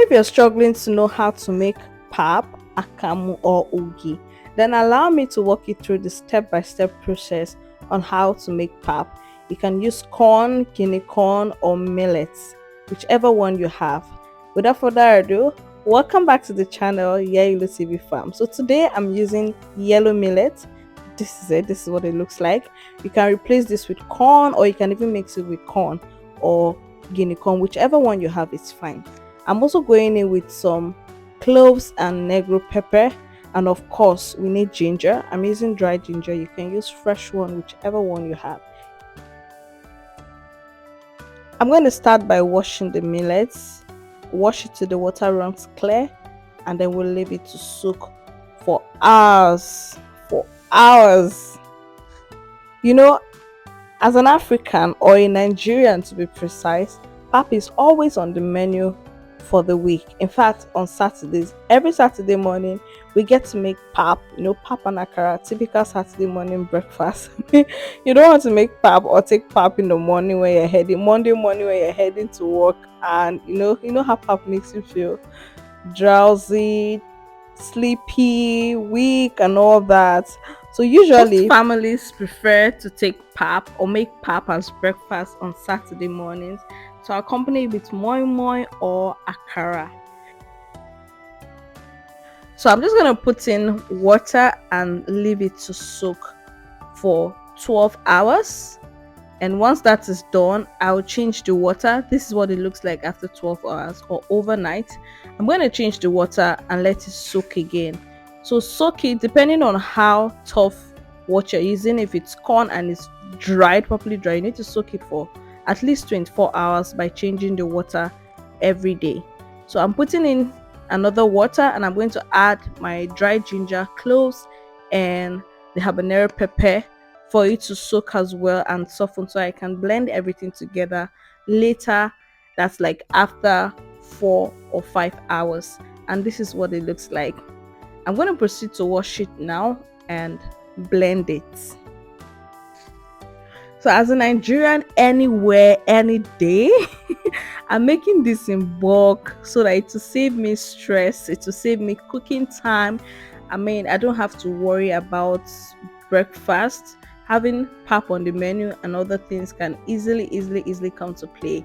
if you're struggling to know how to make pap, akamu, or ugi, then allow me to walk you through the step-by-step process on how to make pap. You can use corn, guinea corn, or millets, whichever one you have. Without further ado, welcome back to the channel Yellow TV Farm. So today I'm using yellow millet. This is it. This is what it looks like. You can replace this with corn, or you can even mix it with corn or guinea corn, whichever one you have is fine. I'm also going in with some cloves and Negro pepper, and of course we need ginger. I'm using dry ginger. You can use fresh one, whichever one you have. I'm going to start by washing the millets. Wash it till the water runs clear, and then we'll leave it to soak for hours. For hours. You know, as an African, or a Nigerian to be precise, pap is always on the menu for the week. In fact, on Saturdays, every Saturday morning, we get to make pap. Pap and akara, typical Saturday morning breakfast. You don't want to make pap or take pap in the morning when you're heading, Monday morning when you're heading to work, and you know how pap makes you feel drowsy, sleepy, weak, and all that. So usually most families prefer to take pap or make pap as breakfast on Saturday mornings to accompany with moi moi or akara. So I'm just going to put in water and leave it to soak for 12 hours. And once that is done, I'll change the water. This is what it looks like after 12 hours or overnight. I'm going to change the water and let it soak again. So soak it depending on how tough what you're using. If it's corn and it's dried, properly dry, you need to soak it for at least 24 hours by changing the water every day. So I'm putting in another water, and I'm going to add my dried ginger, cloves, and the habanero pepper for it to soak as well and soften, so I can blend everything together later. That's like after 4 or 5 hours, and this is what it looks like. I'm going to proceed to wash it now and blend it. So as a Nigerian, anywhere, any day, I'm making this in bulk so that it will save me stress, it will save me cooking time. I mean, I don't have to worry about breakfast. Having pap on the menu and other things can easily come to play.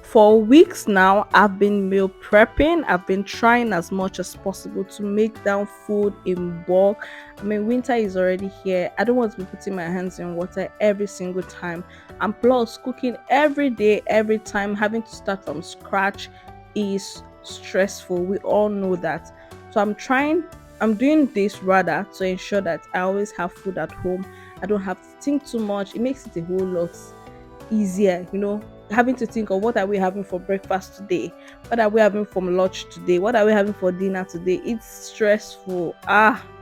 For weeks now, I've been meal prepping. I've been trying as much as possible to make down food in bulk. I mean, winter is already here. I don't want to be putting my hands in water every single time. And plus, cooking every day, every time, having to start from scratch is stressful. We all know that. So I'm doing this rather to ensure that I always have food at home. I don't have to think too much. It makes it a whole lot easier, having to think of what are we having for breakfast today, what are we having for lunch today, what are we having for dinner today. It's stressful.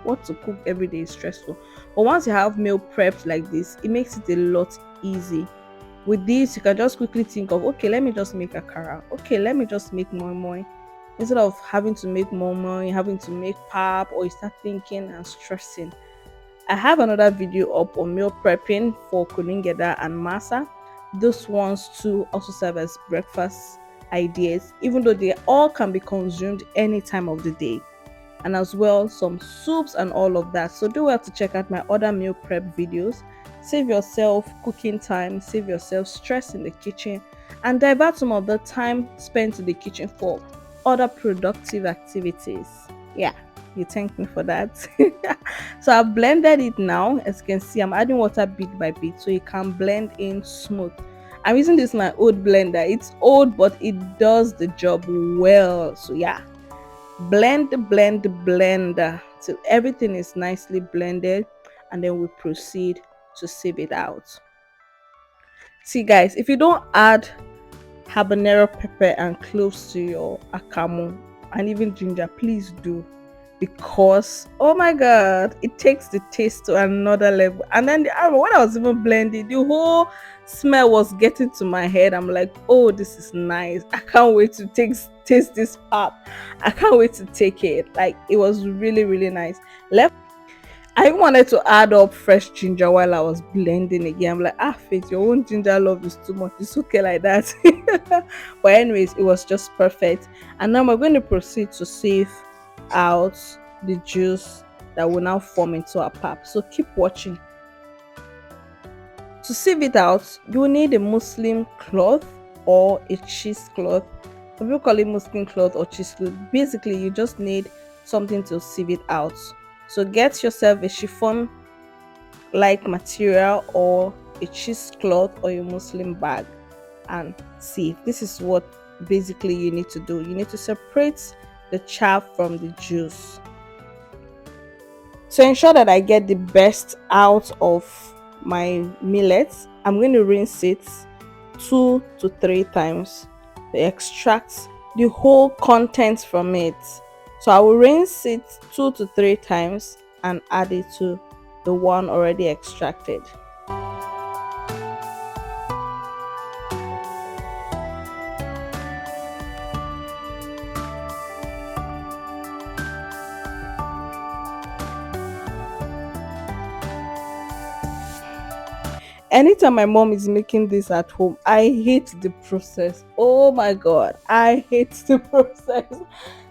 What to cook every day is stressful, but once you have meal prepped like this, it makes it a lot easy. With this, you can just quickly think of, okay, let me just make akara, okay, let me just make moi moi, instead of having to make moi moi, having to make pap, or you start thinking and stressing. I have another video up on meal prepping for kulingeda and masa. Those ones too also serve as breakfast ideas, even though they all can be consumed any time of the day, and as well some soups and all of that. So do well to check out my other meal prep videos. Save yourself cooking time, save yourself stress in the kitchen, and divert some of the time spent in the kitchen for other productive activities. Yeah, you thank me for that. So I've blended it now. As you can see, I'm adding water bit by bit so it can blend in smooth. I'm using this my old blender. It's old, but it does the job well. So yeah, blend till everything is nicely blended, and then we proceed to sieve it out. See guys, if you don't add habanero pepper and cloves to your akamu and even ginger, please do, because oh my god, it takes the taste to another level. And then when I was even blending, the whole smell was getting to my head. I'm like, oh, this is nice. I can't wait to taste this pap. I can't wait to take it. Like, it was really nice. I wanted to add up fresh ginger while I was blending again. I'm like, Faith, your own ginger love is too much. It's okay like that. But anyways, it was just perfect. And now we're going to proceed to sieve out the juice that will now form into a pap. So keep watching. To sieve it out, you will need a Muslim cloth or a cheesecloth. Some people call it Muslim cloth or cheesecloth. Basically, you just need something to sieve it out. So get yourself a chiffon like material or a cheesecloth or a Muslim bag and sieve. This is what basically you need to do. You need to separate the chaff from the juice. To ensure that I get the best out of my millet, I'm going to rinse it 2 to 3 times to extract the whole contents from it. So I will rinse it 2 to 3 times and add it to the one already extracted. Anytime my mom is making this at home, I hate the process. Oh my god, I hate the process.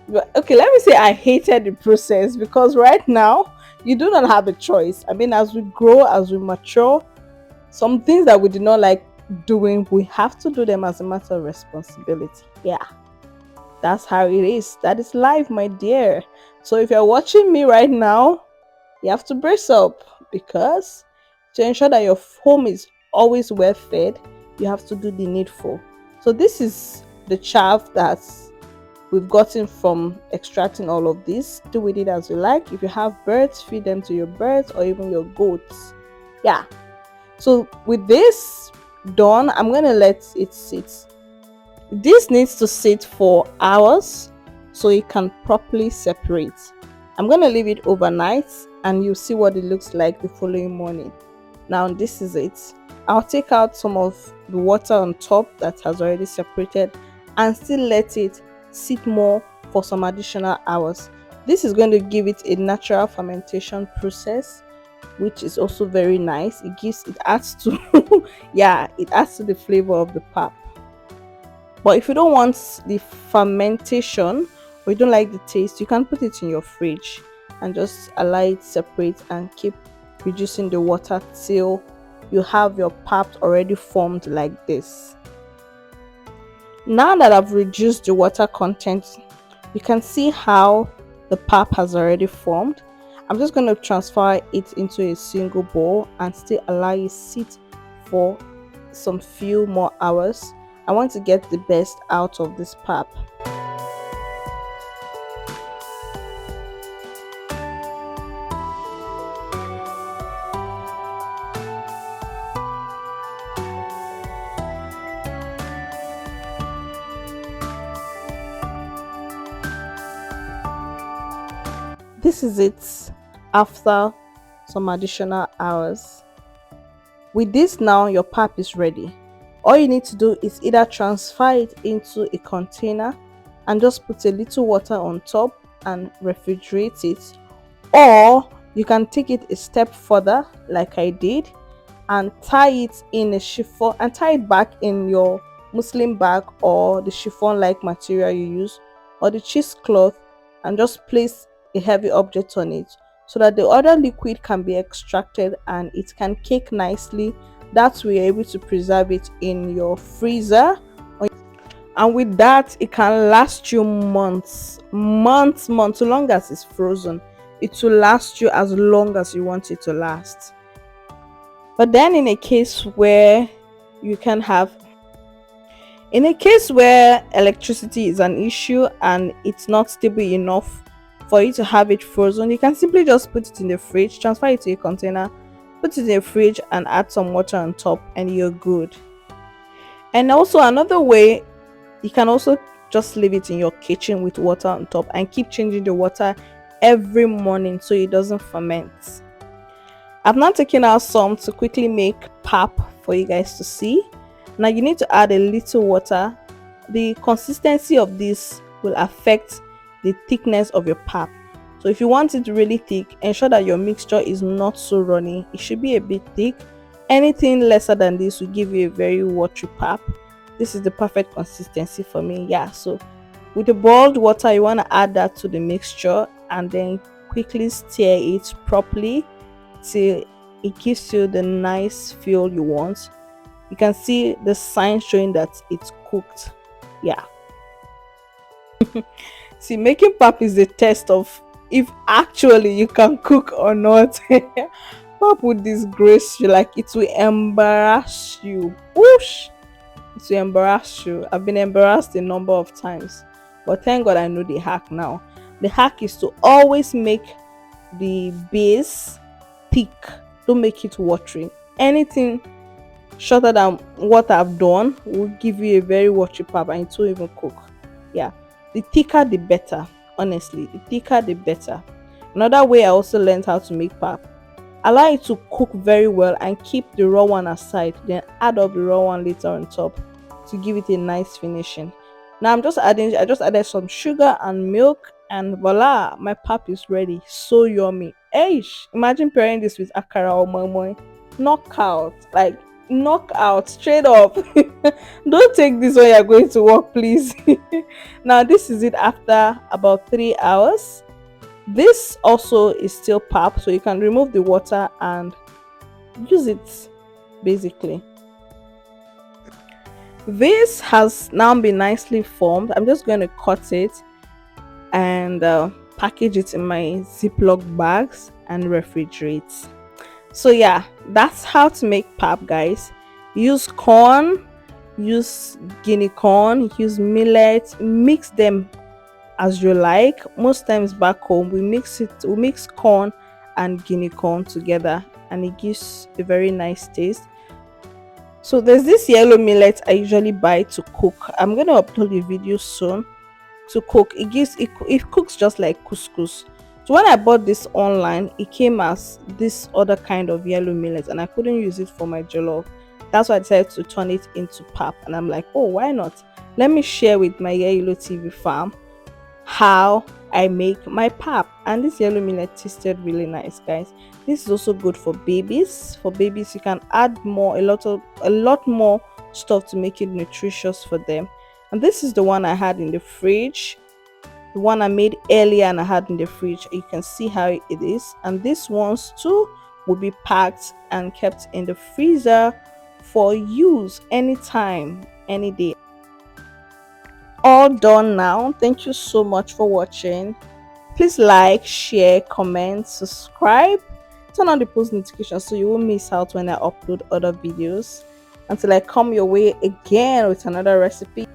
But okay, let me say I hated the process because right now you do not have a choice. I mean, as we grow, as we mature, some things that we did not like doing, we have to do them as a matter of responsibility. Yeah, that's how it is. That is life, my dear. So if you're watching me right now, you have to brace up because to ensure that your home is always well fed, you have to do the needful. So this is the chaff that we've gotten from extracting all of this. Do with it as you like. If you have birds, feed them to your birds or even your goats. Yeah. So with this done, I'm going to let it sit. This needs to sit for hours so it can properly separate. I'm going to leave it overnight and you'll see what it looks like the following morning. Now this is it. I'll take out some of the water on top that has already separated and still let it sit more for some additional hours. This is going to give it a natural fermentation process, which is also very nice. It adds to yeah, it adds to the flavor of the pap. But if you don't want the fermentation or you don't like the taste, you can put it in your fridge and just allow it separate and keep reducing the water till you have your pap already formed like this. Now that I've reduced the water content, you can see how the pap has already formed. I'm just going to transfer it into a single bowl and still allow it sit for some few more hours. I want to get the best out of this pap. This is it after some additional hours. With this now, your pap is ready. All you need to do is either transfer it into a container and just put a little water on top and refrigerate it, or you can take it a step further like I did and tie it in a chiffon and tie it back in your Muslim bag or the chiffon like material you use or the cheesecloth and just place a heavy object on it so that the other liquid can be extracted and it can cake nicely. That way you're able to preserve it in your freezer, and with that it can last you months, so long as it's frozen. It will last you as long as you want it to last. But then in a case where electricity is an issue and it's not stable enough for you to have it frozen, you can simply just put it in the fridge, transfer it to a container, put it in the fridge and add some water on top and you're good. And also another way, you can also just leave it in your kitchen with water on top and keep changing the water every morning so it doesn't ferment. I've now taken out some to quickly make pap for you guys to see. Now you need to add a little water. The consistency of this will affect the thickness of your pap. So if you want it really thick, ensure that your mixture is not so runny. It should be a bit thick. Anything lesser than this will give you a very watery pap. This is the perfect consistency for me. Yeah, so with the boiled water, you want to add that to the mixture and then quickly stir it properly till it gives you the nice feel you want. You can see the sign showing that it's cooked. Yeah. See, making pap is a test of if actually you can cook or not. Pap would disgrace you, like it will embarrass you. Whoosh! It will embarrass you. I've been embarrassed a number of times. But thank God I know the hack now. The hack is to always make the base thick. Don't make it watery. Anything shorter than what I've done will give you a very watery pap and it won't even cook. Yeah, the thicker the better. Honestly, the thicker the better. Another way I also learned how to make pap, allow it to cook very well and keep the raw one aside, then add up the raw one later on top to give it a nice finishing. Now I just added some sugar and milk, and voila, my pap is ready. So yummy. Eish, imagine pairing this with akara or moi moi. Knockout, like knockout straight up. Don't take this when you're going to work, please. Now this is it after about 3 hours. This also is still pap, so you can remove the water and use it basically. This has now been nicely formed. I'm just going to cut it and package it in my Ziploc bags and refrigerate. So yeah, that's how to make pap, guys. Use corn, use guinea corn, use millet, mix them as you like. Most times back home we mix corn and guinea corn together and it gives a very nice taste. So there's this yellow millet I usually buy to cook. I'm going to upload a video soon to cook. It cooks just like couscous. So when I bought this online, it came as this other kind of yellow millet and I couldn't use it for my jollof. That's why I decided to turn it into pap, and I'm like, oh, why not? Let me share with my yellow TV farm how I make my pap. And this yellow millet tasted really nice, guys. This is also good for babies. For babies, you can add a lot more stuff to make it nutritious for them. And this is the one I had in the fridge, the one I made earlier and I had in the fridge. You can see how it is. And these ones too will be packed and kept in the freezer for use anytime, any day. All done now. Thank you so much for watching. Please like, share, comment, subscribe, turn on the post notifications so you won't miss out when I upload other videos. Until I come your way again with another recipe,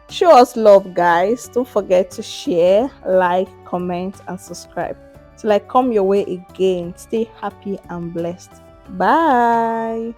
show us love, guys. Don't forget to share, like, comment and subscribe. Till I come your way again, stay happy and blessed. Bye.